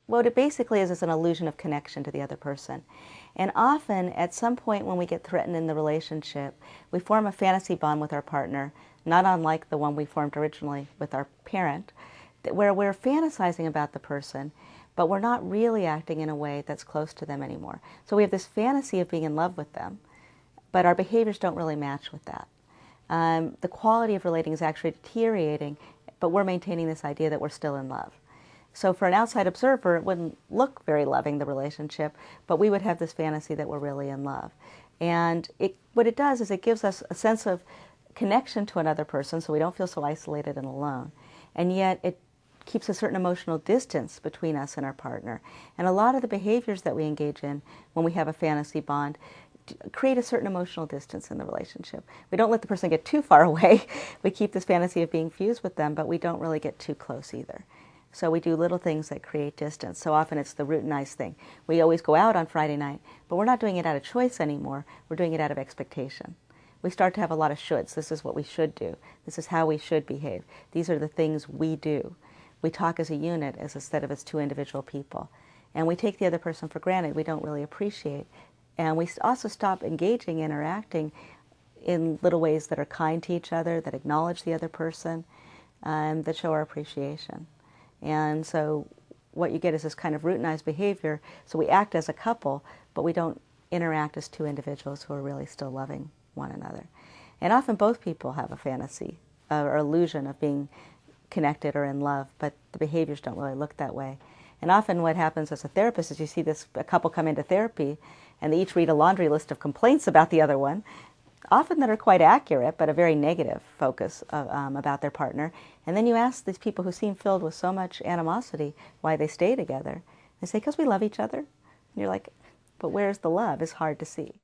what it basically is an illusion of connection to the other person. And often, at some point when we get threatened in the relationship, we form a fantasy bond with our partner, not unlike the one we formed originally with our parent, where we're fantasizing about the person, but we're not really acting in a way that's close to them anymore. So we have this fantasy of being in love with them, but our behaviors don't really match with that. The quality of relating is actually deteriorating, but we're maintaining this idea that we're still in love. So for an outside observer, it wouldn't look very loving, the relationship, but we would have this fantasy that we're really in love. And what it does is it gives us a sense of connection to another person, so we don't feel so isolated and alone. And yet it keeps a certain emotional distance between us and our partner. And a lot of the behaviors that we engage in when we have a fantasy bond create a certain emotional distance in the relationship. We don't let the person get too far away. We keep this fantasy of being fused with them, but we don't really get too close either. So we do little things that create distance. So often it's the routinized thing. We always go out on Friday night, but we're not doing it out of choice anymore. We're doing it out of expectation. We start to have a lot of shoulds. This is what we should do. This is how we should behave. These are the things we do. We talk as a unit instead of as two individual people. And we take the other person for granted. We don't really appreciate. And we also stop engaging, interacting in little ways that are kind to each other, that acknowledge the other person, that show our appreciation. And so what you get is this kind of routinized behavior. So we act as a couple, but we don't interact as two individuals who are really still loving one another. And often both people have a fantasy or illusion of being connected or in love, but the behaviors don't really look that way. And often what happens as a therapist is you see a couple come into therapy and they each read a laundry list of complaints about the other one, often that are quite accurate, but a very negative focus about their partner. And then you ask these people who seem filled with so much animosity why they stay together. They say, because we love each other. And you're like, but where's the love? It's hard to see.